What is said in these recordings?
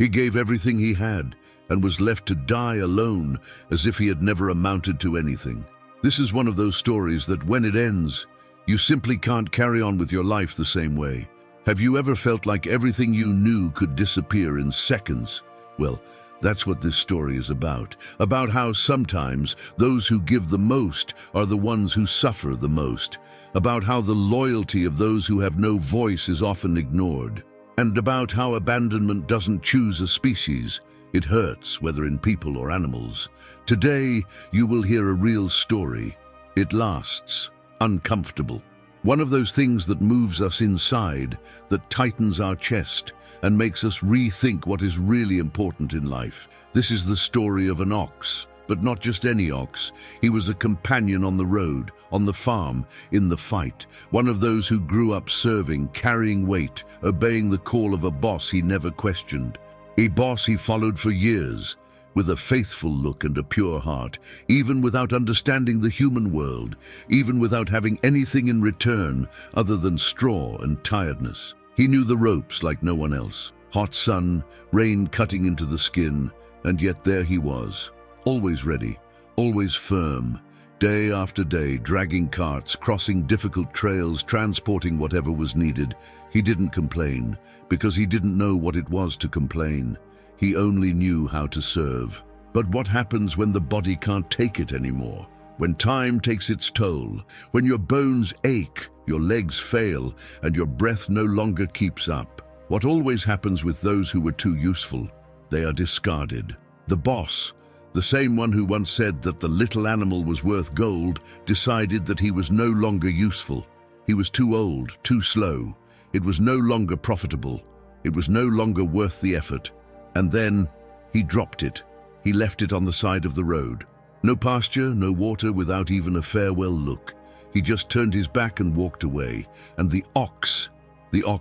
He gave everything he had and was left to die alone as if he had never amounted to anything. This is one of those stories that when it ends, you simply can't carry on with your life the same way. Have you ever felt like everything you knew could disappear in seconds? Well, that's what this story is about how sometimes those who give the most are the ones who suffer the most, about how the loyalty of those who have no voice is often ignored, and about how abandonment doesn't choose a species. It hurts, whether in people or animals. Today, you will hear a real story. It lasts, uncomfortable. One of those things that moves us inside, that tightens our chest, and makes us rethink what is really important in life. This is the story of an ox, but not just any ox. He was a companion on the road, on the farm, in the fight. One of those who grew up serving, carrying weight, obeying the call of a boss he never questioned. A boss he followed for years, with a faithful look and a pure heart, even without understanding the human world, even without having anything in return other than straw and tiredness. He knew the ropes like no one else. Hot sun, rain cutting into the skin, and yet there he was, always ready, always firm, day after day, dragging carts, crossing difficult trails, transporting whatever was needed. He didn't complain, because he didn't know what it was to complain. He only knew how to serve. But what happens when the body can't take it anymore? When time takes its toll, when your bones ache, your legs fail, and your breath no longer keeps up? What always happens with those who were too useful? They are discarded. The boss, the same one who once said that the little animal was worth gold, decided that he was no longer useful. He was too old, too slow. It was no longer profitable. It was no longer worth the effort. And then he dropped it. He left it on the side of the road. No pasture, no water, without even a farewell look. He just turned his back and walked away. And the ox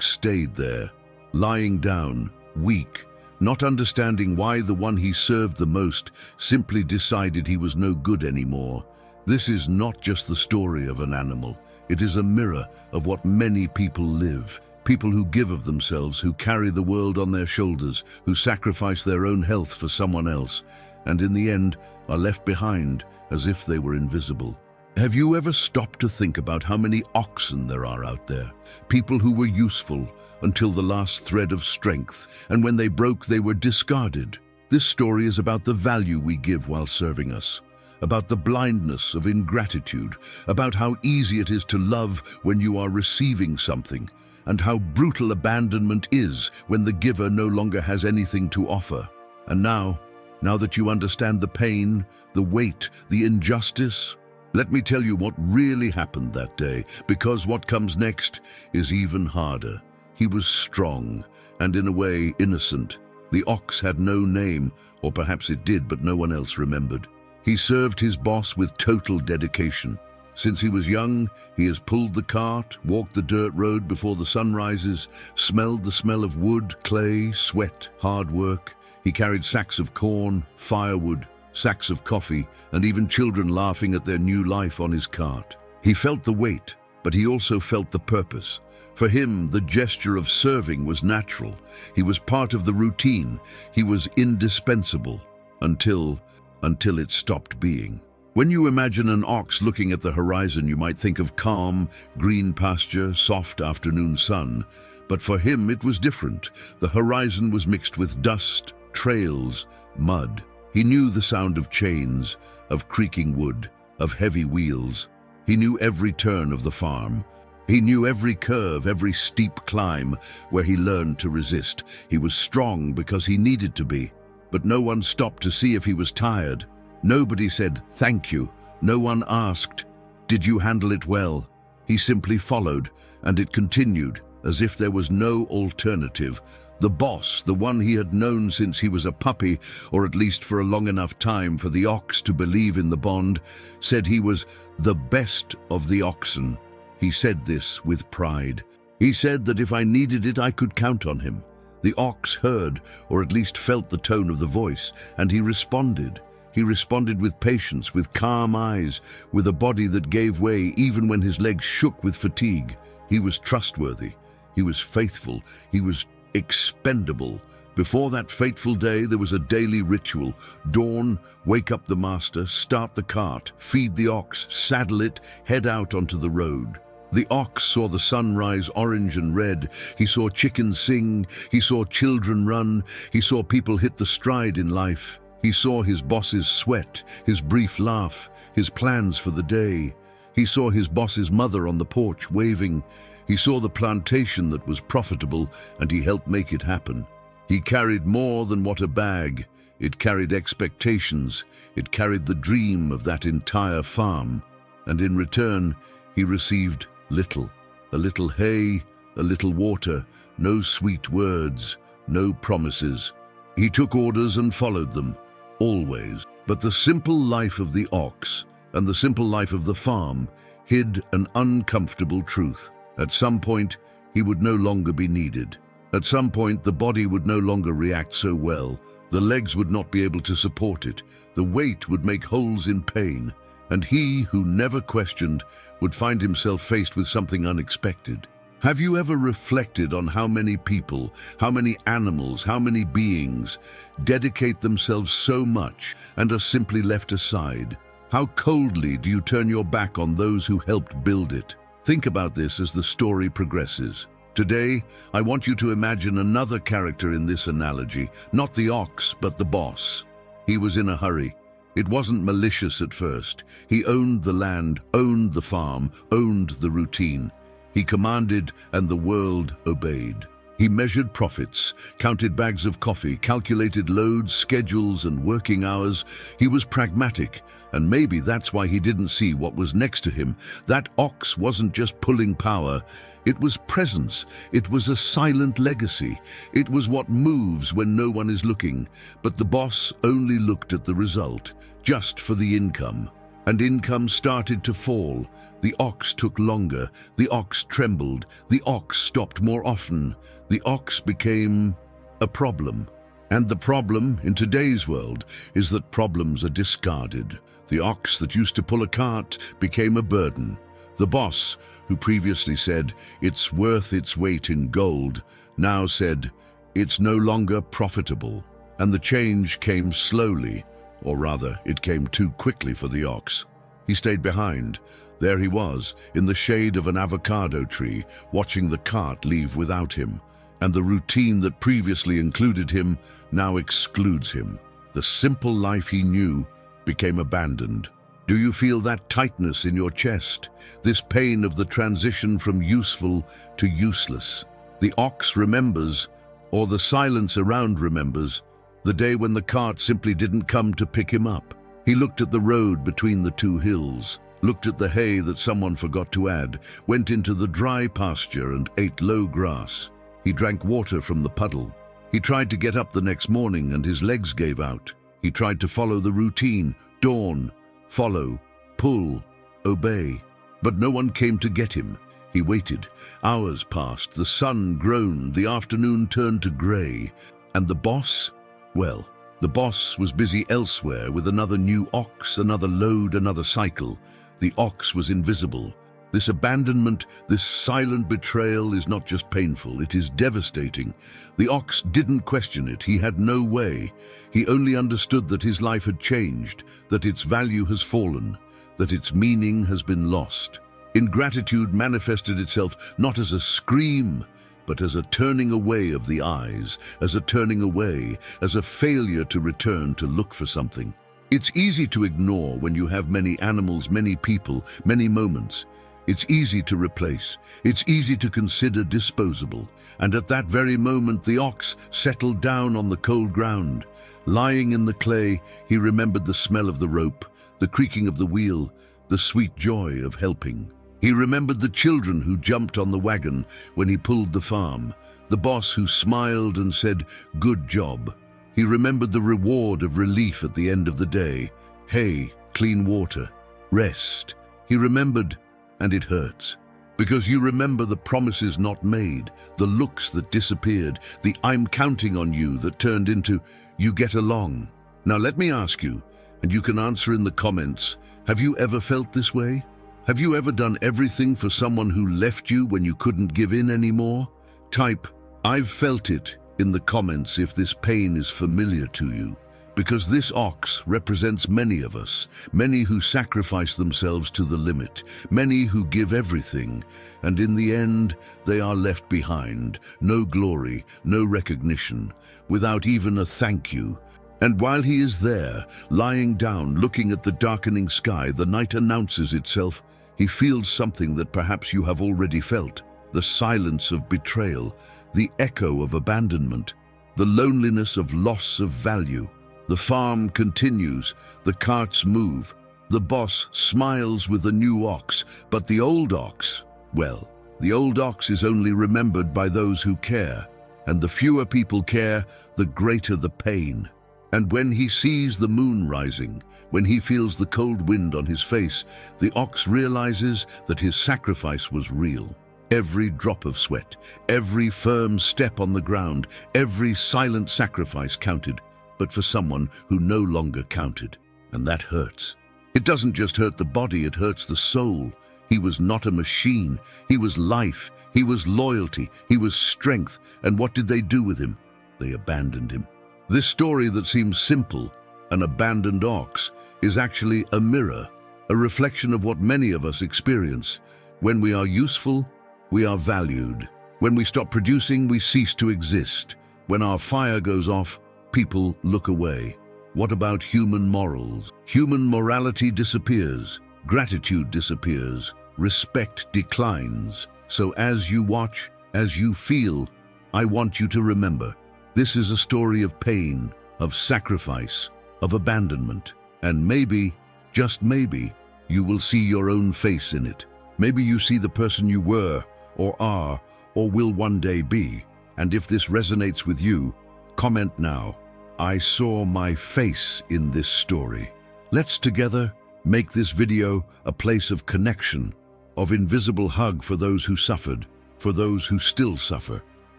stayed there, lying down, weak, not understanding why the one he served the most simply decided he was no good anymore. This is not just the story of an animal. It is a mirror of what many people live. People who give of themselves, who carry the world on their shoulders, who sacrifice their own health for someone else, and in the end are left behind as if they were invisible. Have you ever stopped to think about how many oxen there are out there? People who were useful until the last thread of strength, and when they broke, they were discarded. This story is about the value we give while serving us, about the blindness of ingratitude, about how easy it is to love when you are receiving something, and how brutal abandonment is when the giver no longer has anything to offer. And now that you understand the pain, the weight, the injustice, let me tell you what really happened that day, because what comes next is even harder. He was strong, and in a way innocent. The ox had no name, or perhaps it did, but no one else remembered. He served his boss with total dedication. Since he was young, he has pulled the cart, walked the dirt road before the sun rises, smelled the smell of wood, clay, sweat, hard work. He carried sacks of corn, firewood, sacks of coffee, and even children laughing at their new life on his cart. He felt the weight, but he also felt the purpose. For him, the gesture of serving was natural. He was part of the routine. He was indispensable until it stopped being. When you imagine an ox looking at the horizon, you might think of calm, green pasture, soft afternoon sun. But for him, it was different. The horizon was mixed with dust, trails, mud. He knew the sound of chains, of creaking wood, of heavy wheels. He knew every turn of the farm. He knew every curve, every steep climb where he learned to resist. He was strong because he needed to be. But no one stopped to see if he was tired. Nobody said, "Thank you." No one asked, "Did you handle it well?" He simply followed, and it continued, as if there was no alternative. The boss, the one he had known since he was a puppy, or at least for a long enough time for the ox to believe in the bond, said he was the best of the oxen. He said this with pride. He said that if I needed it, I could count on him. The ox heard, or at least felt the tone of the voice, and he responded. He responded with patience, with calm eyes, with a body that gave way even when his legs shook with fatigue. He was trustworthy. He was faithful. He was expendable. Before that fateful day, there was a daily ritual. Dawn, wake up the master, start the cart, feed the ox, saddle it, head out onto the road. The ox saw the sun rise orange and red. He saw chickens sing. He saw children run. He saw people hit the stride in life. He saw his boss's sweat, his brief laugh, his plans for the day. He saw his boss's mother on the porch waving. He saw the plantation that was profitable, and he helped make it happen. He carried more than what a bag. It carried expectations. It carried the dream of that entire farm. And in return, he received little. A little hay, a little water, no sweet words, no promises. He took orders and followed them, always. But the simple life of the ox and the simple life of the farm hid an uncomfortable truth. At some point, he would no longer be needed. At some point, the body would no longer react so well. The legs would not be able to support it. The weight would make holes in pain. And he, who never questioned, would find himself faced with something unexpected. Have you ever reflected on how many people, how many animals, how many beings dedicate themselves so much and are simply left aside? How coldly do you turn your back on those who helped build it? Think about this as the story progresses. Today, I want you to imagine another character in this analogy, not the ox, but the boss. He was in a hurry. It wasn't malicious at first. He owned the land, owned the farm, owned the routine. He commanded, and the world obeyed. He measured profits, counted bags of coffee, calculated loads, schedules, and working hours. He was pragmatic, and maybe that's why he didn't see what was next to him. That ox wasn't just pulling power. It was presence. It was a silent legacy. It was what moves when no one is looking. But the boss only looked at the result, just for the income. And income started to fall. The ox took longer. The ox trembled. The ox stopped more often. The ox became a problem. And the problem in today's world is that problems are discarded. The ox that used to pull a cart became a burden. The boss, who previously said, "It's worth its weight in gold," now said, "It's no longer profitable." And the change came slowly, or rather, it came too quickly for the ox. He stayed behind. There he was, in the shade of an avocado tree, watching the cart leave without him. And the routine that previously included him now excludes him. The simple life he knew became abandoned. Do you feel that tightness in your chest? This pain of the transition from useful to useless? The ox remembers, or the silence around remembers, the day when the cart simply didn't come to pick him up. He looked at the road between the two hills, looked at the hay that someone forgot to add, went into the dry pasture and ate low grass. He drank water from the puddle. He tried to get up the next morning and his legs gave out. He tried to follow the routine, dawn, follow, pull, obey. But no one came to get him. He waited. Hours passed. The sun groaned. The afternoon turned to grey. And the boss? Well, the boss was busy elsewhere with another new ox, another load, another cycle. The ox was invisible. This abandonment, this silent betrayal is not just painful, it is devastating. The ox didn't question it. He had no way. He only understood that his life had changed, that its value has fallen, that its meaning has been lost. Ingratitude manifested itself not as a scream, but as a turning away of the eyes, as a turning away, as a failure to return to look for something. It's easy to ignore when you have many animals, many people, many moments. It's easy to replace. It's easy to consider disposable. And at that very moment, the ox settled down on the cold ground. Lying in the clay, he remembered the smell of the rope, the creaking of the wheel, the sweet joy of helping. He remembered the children who jumped on the wagon when he pulled the farm, the boss who smiled and said, "Good job." He remembered the reward of relief at the end of the day, hay, clean water, rest. He remembered, and it hurts. Because you remember the promises not made, the looks that disappeared, the "I'm counting on you" that turned into "you get along." Now let me ask you, and you can answer in the comments, have you ever felt this way? Have you ever done everything for someone who left you when you couldn't give in anymore? Type, "I've felt it," in the comments if this pain is familiar to you, because this ox represents many of us, many who sacrifice themselves to the limit, many who give everything, and in the end, they are left behind, no glory, no recognition, without even a thank you. And while he is there, lying down, looking at the darkening sky, the night announces itself. He feels something that perhaps you have already felt, the silence of betrayal, the echo of abandonment, the loneliness of loss of value. The farm continues, the carts move, the boss smiles with the new ox, but the old ox, well, the old ox is only remembered by those who care, and the fewer people care, the greater the pain. And when he sees the moon rising, when he feels the cold wind on his face, the ox realizes that his sacrifice was real. Every drop of sweat, every firm step on the ground, every silent sacrifice counted, but for someone who no longer counted. And that hurts. It doesn't just hurt the body, it hurts the soul. He was not a machine. He was life. He was loyalty. He was strength. And what did they do with him? They abandoned him. This story that seems simple, an abandoned ox, is actually a mirror, a reflection of what many of us experience. When we are useful, we are valued. When we stop producing, we cease to exist. When our fire goes off, people look away. What about human morals? Human morality disappears, gratitude disappears, respect declines. So as you watch, as you feel, I want you to remember, this is a story of pain, of sacrifice, of abandonment. And maybe, just maybe, you will see your own face in it. Maybe you see the person you were, or are, or will one day be. And if this resonates with you, comment now. I saw my face in this story. Let's together make this video a place of connection, of invisible hug for those who suffered, for those who still suffer.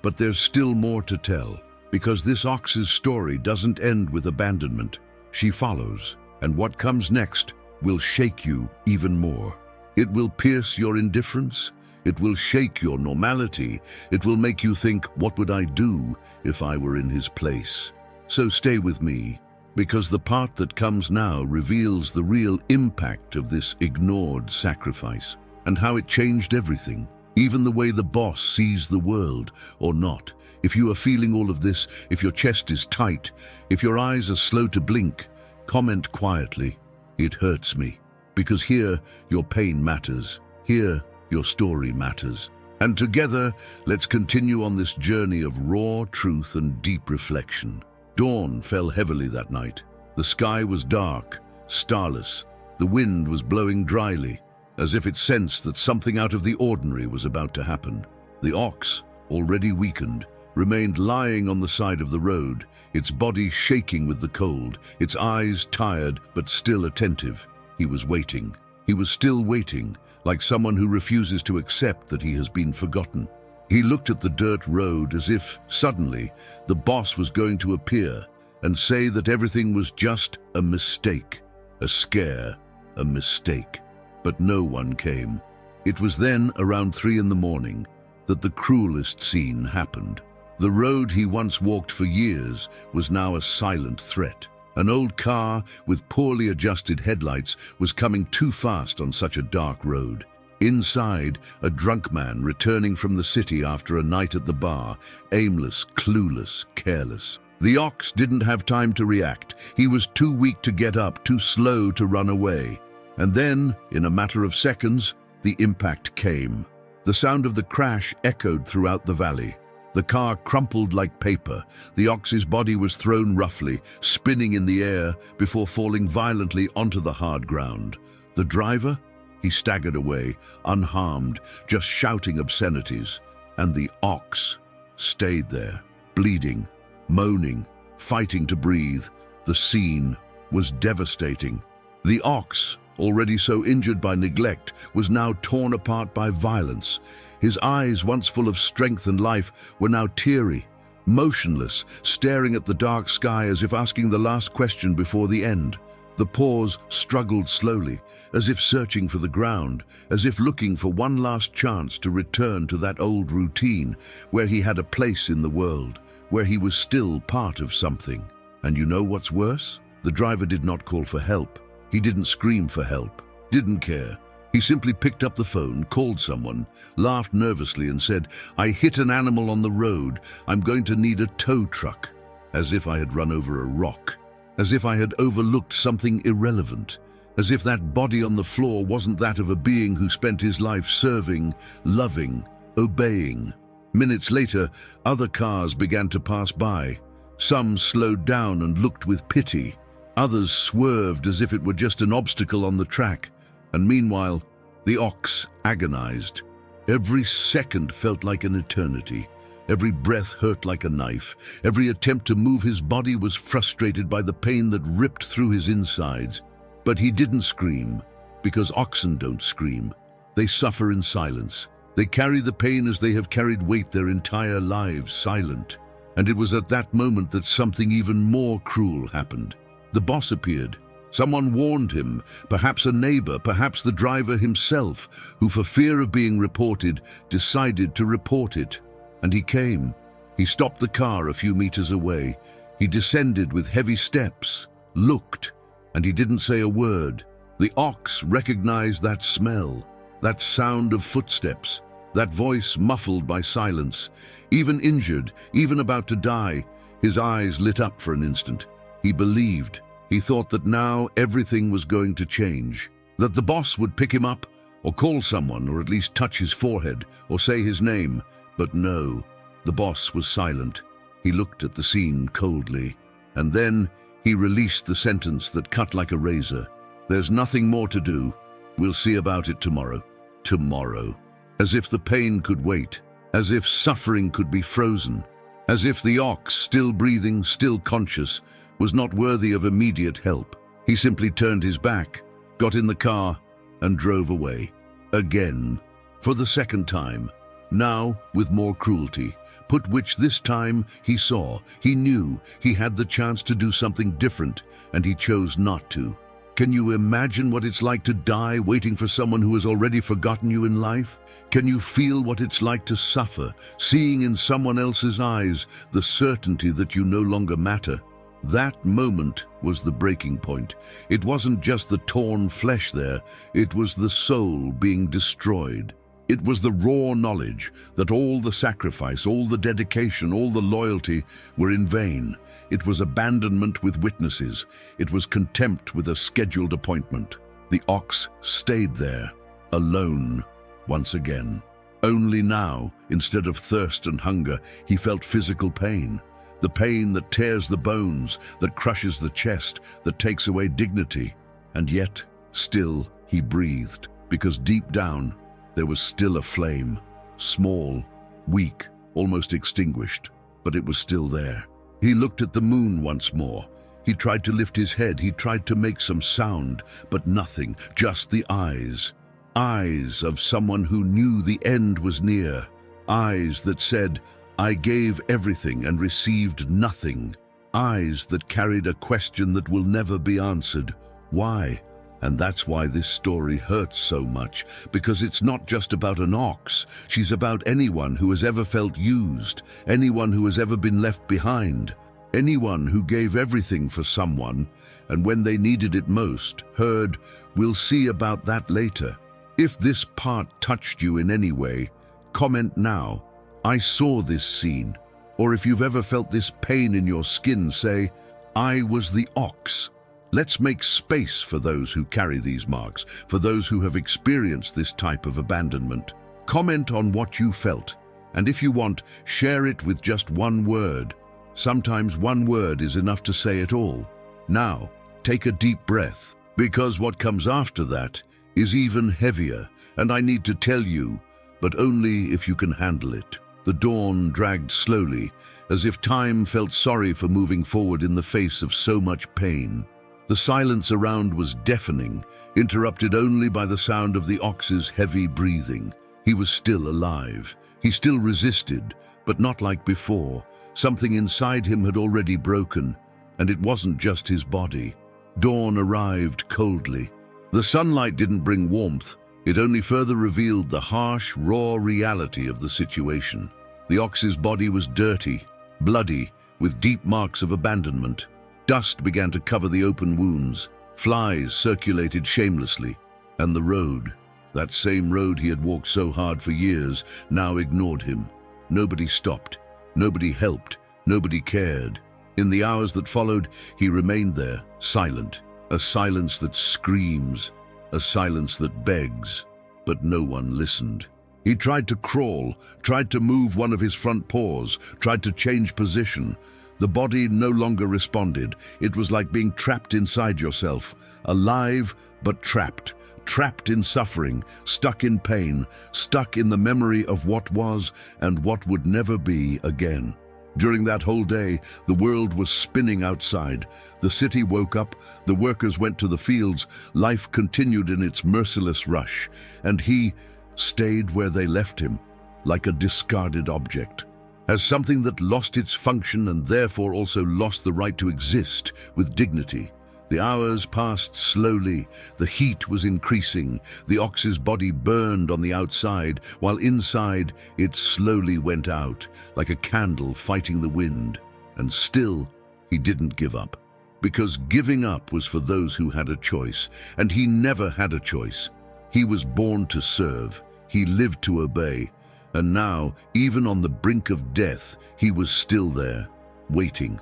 But there's still more to tell, because this ox's story doesn't end with abandonment. She follows, and what comes next will shake you even more. It will pierce your indifference. It will shake your normality. It will make you think, what would I do if I were in his place? So stay with me, because the part that comes now reveals the real impact of this ignored sacrifice and how it changed everything, even the way the boss sees the world or not. If you are feeling all of this, if your chest is tight, if your eyes are slow to blink, comment quietly, "It hurts me," because here your pain matters. Here your story matters. And together, let's continue on this journey of raw truth and deep reflection. Dawn fell heavily that night. The sky was dark, starless. The wind was blowing dryly, as if it sensed that something out of the ordinary was about to happen. The ox, already weakened, remained lying on the side of the road, its body shaking with the cold, its eyes tired but still attentive. He was waiting. He was still waiting, like someone who refuses to accept that he has been forgotten. He looked at the dirt road as if, suddenly, the boss was going to appear and say that everything was just a mistake, a scare, a mistake. But no one came. It was then, around 3 in the morning, that the cruelest scene happened. The road he once walked for years was now a silent threat. An old car with poorly adjusted headlights was coming too fast on such a dark road. Inside, a drunk man returning from the city after a night at the bar, aimless, clueless, careless. The ox didn't have time to react. He was too weak to get up, too slow to run away. And then, in a matter of seconds, the impact came. The sound of the crash echoed throughout the valley. The car crumpled like paper. The ox's body was thrown roughly, spinning in the air before falling violently onto the hard ground. The driver? He staggered away, unharmed, just shouting obscenities. And the ox stayed there, bleeding, moaning, fighting to breathe. The scene was devastating. The ox, already so injured by neglect, was now torn apart by violence. His eyes, once full of strength and life, were now teary, motionless, staring at the dark sky as if asking the last question before the end. The paws struggled slowly, as if searching for the ground, as if looking for one last chance to return to that old routine where he had a place in the world, where he was still part of something. And you know what's worse? The driver did not call for help. He didn't scream for help, didn't care. He simply picked up the phone, called someone, laughed nervously and said, "I hit an animal on the road. I'm going to need a tow truck." As if I had run over a rock. As if I had overlooked something irrelevant. As if that body on the floor wasn't that of a being who spent his life serving, loving, obeying. Minutes later, other cars began to pass by. Some slowed down and looked with pity. Others swerved as if it were just an obstacle on the track. And meanwhile, the ox agonized. Every second felt like an eternity. Every breath hurt like a knife. Every attempt to move his body was frustrated by the pain that ripped through his insides. But he didn't scream, because oxen don't scream. They suffer in silence. They carry the pain as they have carried weight their entire lives, silent. And it was at that moment that something even more cruel happened. The boss appeared. Someone warned him, perhaps a neighbor, perhaps the driver himself, who for fear of being reported, decided to report it. And he came. He stopped the car a few meters away. He descended with heavy steps, looked, and he didn't say a word. The ox recognized that smell, that sound of footsteps, that voice muffled by silence. Even injured, even about to die, his eyes lit up for an instant. He believed. He thought that now everything was going to change, that the boss would pick him up, or call someone, or at least touch his forehead, or say his name. But no, the boss was silent. He looked at the scene coldly, and then he released the sentence that cut like a razor. "There's nothing more to do. We'll see about it tomorrow." Tomorrow. As if the pain could wait. As if suffering could be frozen. As if the ox, still breathing, still conscious, was not worthy of immediate help. He simply turned his back, got in the car, and drove away. Again. For the second time. Now with more cruelty, but which this time he saw, he knew, he had the chance to do something different, and he chose not to. Can you imagine what it's like to die waiting for someone who has already forgotten you in life? Can you feel what it's like to suffer, seeing in someone else's eyes the certainty that you no longer matter? That moment was the breaking point. It wasn't just the torn flesh there, it was the soul being destroyed. It was the raw knowledge that all the sacrifice, all the dedication, all the loyalty were in vain. It was abandonment with witnesses. It was contempt with a scheduled appointment. The ox stayed there, alone, once again. Only now, instead of thirst and hunger, he felt physical pain. The pain that tears the bones, that crushes the chest, that takes away dignity. And yet, still, he breathed, because deep down, there was still a flame, small, weak, almost extinguished, but it was still there. He looked at the moon once more. He tried to lift his head, he tried to make some sound, but nothing, just the eyes. Eyes of someone who knew the end was near. Eyes that said, "I gave everything and received nothing." Eyes that carried a question that will never be answered. Why? And that's why this story hurts so much, because it's not just about an ox. She's about anyone who has ever felt used, anyone who has ever been left behind, anyone who gave everything for someone, and when they needed it most, heard, "We'll see about that later." If this part touched you in any way, comment now, "I saw this scene." Or if you've ever felt this pain in your skin, say, "I was the ox." Let's make space for those who carry these marks, for those who have experienced this type of abandonment. Comment on what you felt, and if you want, share it with just one word. Sometimes one word is enough to say it all. Now, take a deep breath, because what comes after that is even heavier, and I need to tell you, but only if you can handle it. The dawn dragged slowly, as if time felt sorry for moving forward in the face of so much pain. The silence around was deafening, interrupted only by the sound of the ox's heavy breathing. He was still alive. He still resisted, but not like before. Something inside him had already broken, and it wasn't just his body. Dawn arrived coldly. The sunlight didn't bring warmth. It only further revealed the harsh, raw reality of the situation. The ox's body was dirty, bloody, with deep marks of abandonment. Dust began to cover the open wounds. Flies circulated shamelessly. And the road, that same road he had walked so hard for years, now ignored him. Nobody stopped. Nobody helped. Nobody cared. In the hours that followed, he remained there, silent. A silence that screams. A silence that begs. But no one listened. He tried to crawl, tried to move one of his front paws, tried to change position. The body no longer responded. It was like being trapped inside yourself, alive but trapped. Trapped in suffering, stuck in pain, stuck in the memory of what was and what would never be again. During that whole day, the world was spinning outside. The city woke up, the workers went to the fields, life continued in its merciless rush, and he stayed where they left him, like a discarded object, as something that lost its function and therefore also lost the right to exist with dignity. The hours passed slowly, the heat was increasing, the ox's body burned on the outside, while inside it slowly went out, like a candle fighting the wind. And still, he didn't give up. Because giving up was for those who had a choice, and he never had a choice. He was born to serve, he lived to obey, and now, even on the brink of death, he was still there, waiting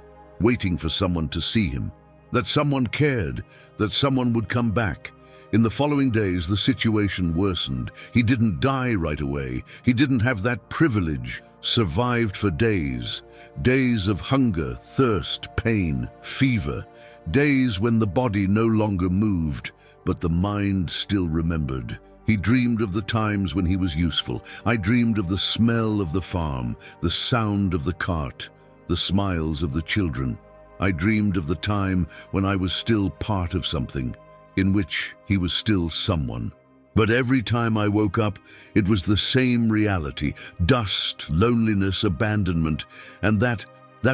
for someone to see him. That someone cared, that someone would come back. In the following days, the situation worsened. He didn't die right away. He didn't have that privilege. Survived for days. Days of hunger, thirst, pain, fever. Days when the body no longer moved, but the mind still remembered. He dreamed of the times when he was useful. I dreamed of the smell of the farm, the sound of the cart, the smiles of the children. I dreamed of the time when I was still part of something, in which he was still someone. But every time I woke up, it was the same reality: dust, loneliness, abandonment, and that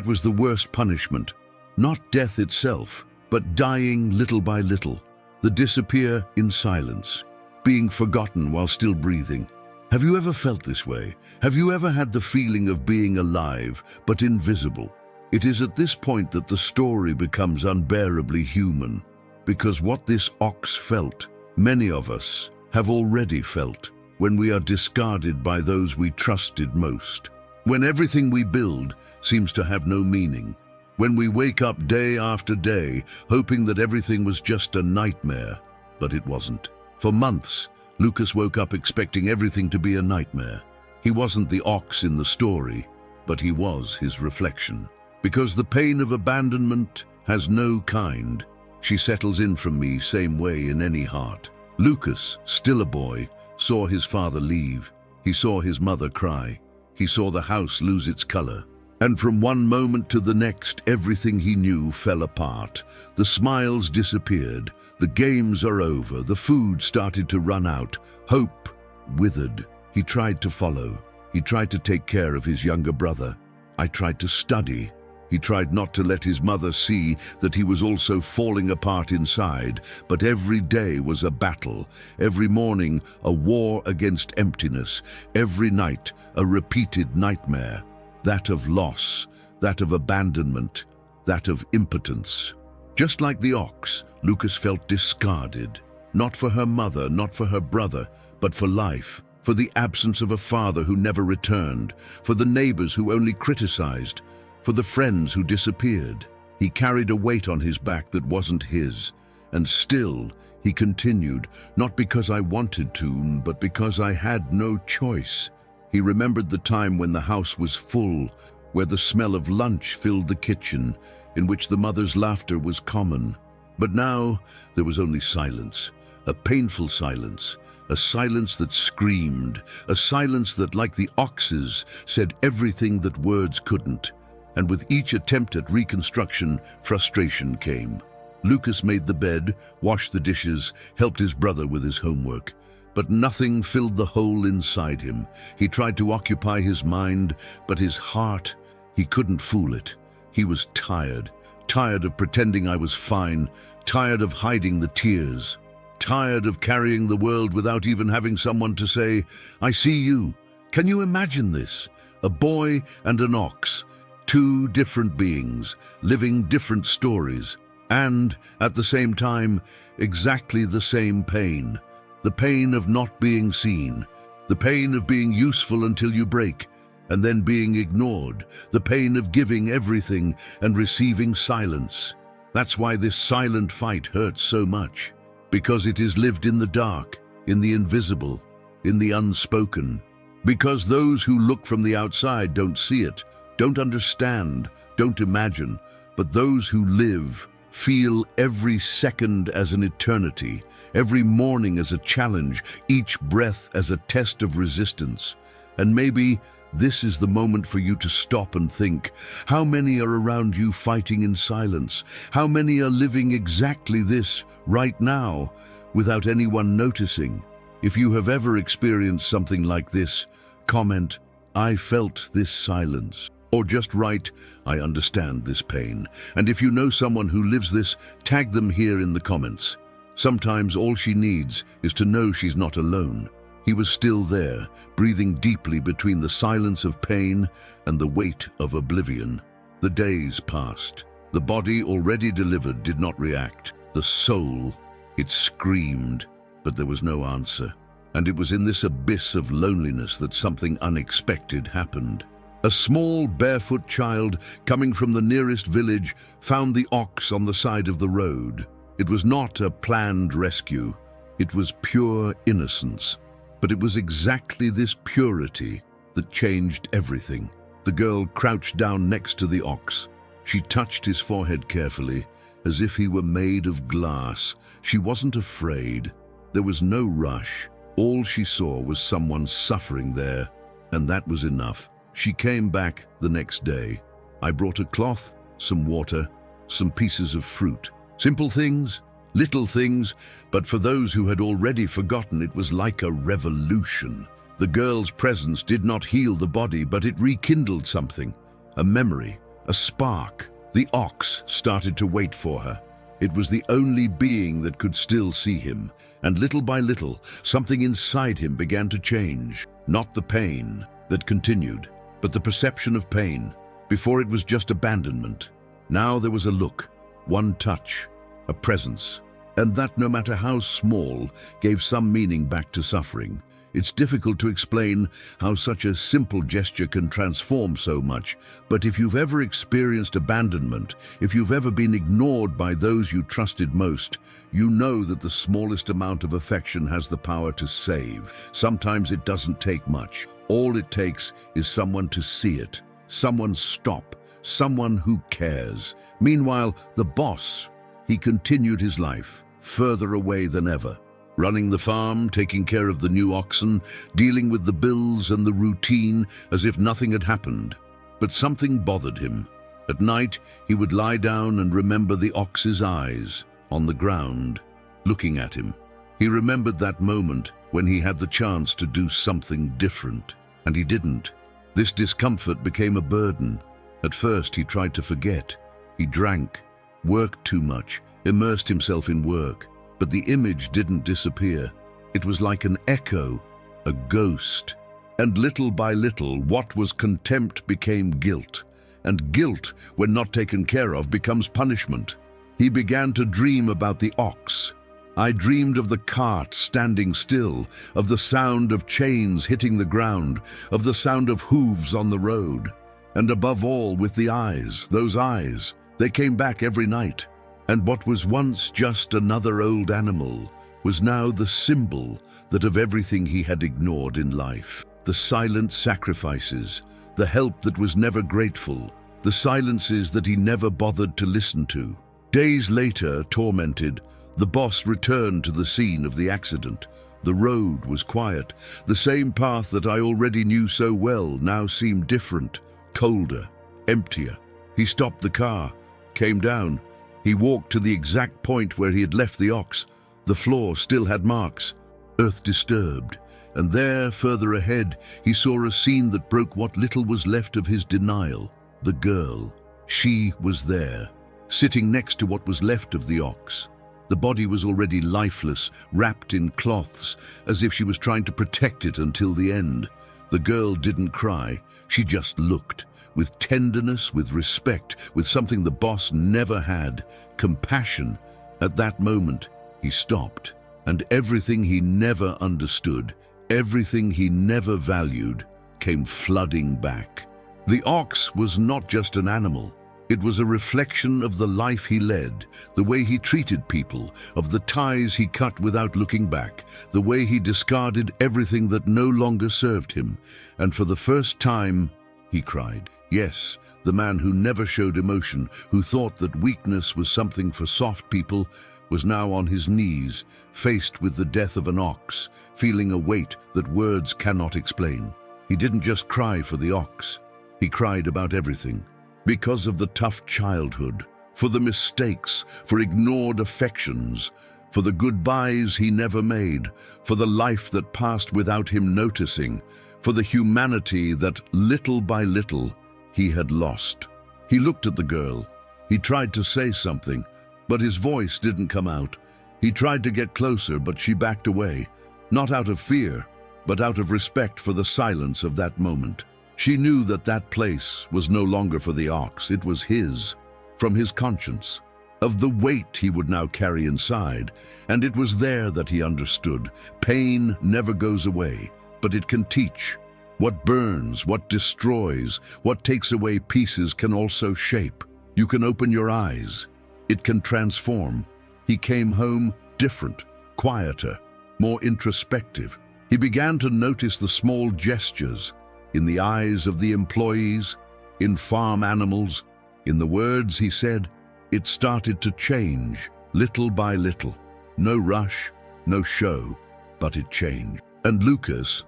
was the worst punishment. Not death itself, but dying little by little. The disappear in silence, being forgotten while still breathing. Have you ever felt this way? Have you ever had the feeling of being alive, but invisible? It is at this point that the story becomes unbearably human, because what this ox felt, many of us have already felt, when we are discarded by those we trusted most. When everything we build seems to have no meaning. When we wake up day after day, hoping that everything was just a nightmare, but it wasn't. For months, Lucas woke up expecting everything to be a nightmare. He wasn't the ox in the story, but he was his reflection. Because the pain of abandonment has no kind, she settles in from me same way in any heart. Lucas, still a boy, saw his father leave. He saw his mother cry. He saw the house lose its color. And from one moment to the next, everything he knew fell apart. The smiles disappeared. The games are over. The food started to run out. Hope withered. He tried to follow. He tried to take care of his younger brother. I tried to study. He tried not to let his mother see that he was also falling apart inside, but every day was a battle, every morning a war against emptiness, every night a repeated nightmare, that of loss, that of abandonment, that of impotence. Just like the ox, Lucas felt discarded, not for her mother, not for her brother, but for life, for the absence of a father who never returned, for the neighbors who only criticized, for the friends who disappeared. He carried a weight on his back that wasn't his, and still he continued, not because I wanted to, but because I had no choice. He remembered the time when the house was full, where the smell of lunch filled the kitchen, in which the mother's laughter was common. But now there was only silence, a painful silence, a silence that screamed, a silence that, like the ox's, said everything that words couldn't. And with each attempt at reconstruction, frustration came. Lucas made the bed, washed the dishes, helped his brother with his homework. But nothing filled the hole inside him. He tried to occupy his mind, but his heart, he couldn't fool it. He was tired of pretending I was fine, tired of hiding the tears, tired of carrying the world without even having someone to say, "I see you." Can you imagine this? A boy and an ox. Two different beings, living different stories, and, at the same time, exactly the same pain. The pain of not being seen, the pain of being useful until you break, and then being ignored, the pain of giving everything and receiving silence. That's why this silent fight hurts so much, because it is lived in the dark, in the invisible, in the unspoken. Because those who look from the outside don't see it, don't understand, don't imagine, but those who live feel every second as an eternity, every morning as a challenge, each breath as a test of resistance. And maybe this is the moment for you to stop and think, how many are around you fighting in silence? How many are living exactly this right now without anyone noticing? If you have ever experienced something like this, comment, "I felt this silence." Or just write, "I understand this pain." And if you know someone who lives this, tag them here in the comments. Sometimes all she needs is to know she's not alone. He was still there, breathing deeply between the silence of pain and the weight of oblivion. The days passed. The body already delivered did not react. The soul, it screamed, but there was no answer. And it was in this abyss of loneliness that something unexpected happened. A small, barefoot child coming from the nearest village found the ox on the side of the road. It was not a planned rescue. It was pure innocence. But it was exactly this purity that changed everything. The girl crouched down next to the ox. She touched his forehead carefully, as if he were made of glass. She wasn't afraid. There was no rush. All she saw was someone suffering there, and that was enough. She came back the next day. I brought a cloth, some water, some pieces of fruit. Simple things, little things, but for those who had already forgotten, it was like a revolution. The girl's presence did not heal the body, but it rekindled something, a memory, a spark. The ox started to wait for her. It was the only being that could still see him, and little by little, something inside him began to change. Not the pain that continued, but the perception of pain. Before it was just abandonment. Now there was a look, one touch, a presence, and that, no matter how small, gave some meaning back to suffering. It's difficult to explain how such a simple gesture can transform so much, but if you've ever experienced abandonment, if you've ever been ignored by those you trusted most, you know that the smallest amount of affection has the power to save. Sometimes it doesn't take much. All it takes is someone to see it, someone stop, someone who cares. Meanwhile, the boss, he continued his life, further away than ever. Running the farm, taking care of the new oxen, dealing with the bills and the routine as if nothing had happened. But something bothered him. At night, he would lie down and remember the ox's eyes on the ground, looking at him. He remembered that moment when he had the chance to do something different, and he didn't. This discomfort became a burden. At first, he tried to forget. He drank, worked too much, immersed himself in work. But the image didn't disappear. It was like an echo, a ghost. And little by little, what was contempt became guilt. And guilt, when not taken care of, becomes punishment. He began to dream about the ox. I dreamed of the cart standing still, of the sound of chains hitting the ground, of the sound of hooves on the road. And above all, with the eyes, those eyes, they came back every night. And what was once just another old animal was now the symbol that of everything he had ignored in life. The silent sacrifices, the help that was never grateful, the silences that he never bothered to listen to. Days later, tormented, the boss returned to the scene of the accident. The road was quiet. The same path that I already knew so well now seemed different, colder, emptier. He stopped the car, came down. He walked to the exact point where he had left the ox. The floor still had marks, earth disturbed. And there, further ahead, he saw a scene that broke what little was left of his denial. The girl. She was there, sitting next to what was left of the ox. The body was already lifeless, wrapped in cloths, as if she was trying to protect it until the end. The girl didn't cry, she just looked, with tenderness, with respect, with something the boss never had, compassion. At that moment, he stopped, and everything he never understood, everything he never valued, came flooding back. The ox was not just an animal. It was a reflection of the life he led, the way he treated people, of the ties he cut without looking back, the way he discarded everything that no longer served him. And for the first time, he cried. Yes, the man who never showed emotion, who thought that weakness was something for soft people, was now on his knees, faced with the death of an ox, feeling a weight that words cannot explain. He didn't just cry for the ox, he cried about everything. Because of the tough childhood, for the mistakes, for ignored affections, for the goodbyes he never made, for the life that passed without him noticing, for the humanity that, little by little, he had lost. He looked at the girl. He tried to say something, but his voice didn't come out. He tried to get closer, but she backed away, not out of fear, but out of respect for the silence of that moment. She knew that that place was no longer for the ox, it was his, from his conscience, of the weight he would now carry inside, and it was there that he understood. Pain never goes away, but it can teach. What burns, what destroys, what takes away pieces can also shape. You can open your eyes. It can transform. He came home different, quieter, more introspective. He began to notice the small gestures, in the eyes of the employees, in farm animals, in the words he said. It started to change, little by little. No rush, no show, but it changed. And Lucas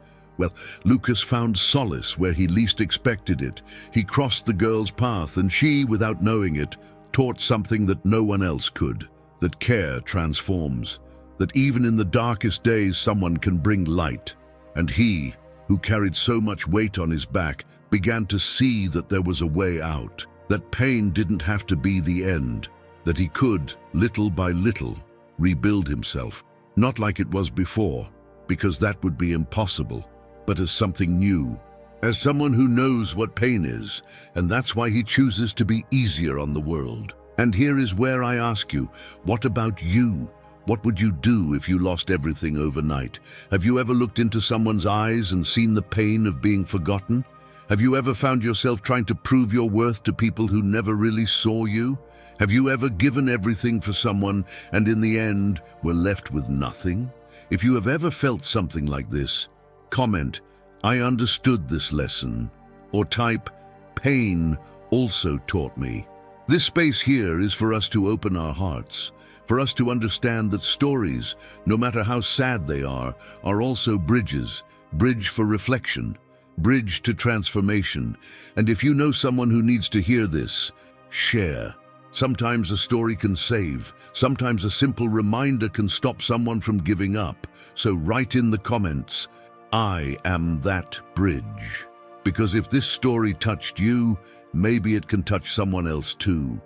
found solace where he least expected it. He crossed the girl's path, and she, without knowing it, taught something that no one else could, that care transforms, that even in the darkest days someone can bring light. And he, who carried so much weight on his back, began to see that there was a way out, that pain didn't have to be the end, that he could, little by little, rebuild himself, not like it was before, because that would be impossible, but as something new, as someone who knows what pain is, and that's why he chooses to be easier on the world. And here is where I ask you, what about you? What would you do if you lost everything overnight? Have you ever looked into someone's eyes and seen the pain of being forgotten? Have you ever found yourself trying to prove your worth to people who never really saw you? Have you ever given everything for someone and in the end were left with nothing? If you have ever felt something like this, comment, "I understood this lesson," or type, "Pain also taught me." This space here is for us to open our hearts, for us to understand that stories, no matter how sad they are also bridges, bridge for reflection, bridge to transformation. And if you know someone who needs to hear this, share. Sometimes a story can save. Sometimes a simple reminder can stop someone from giving up. So write in the comments, "I am that bridge." Because if this story touched you, maybe it can touch someone else too.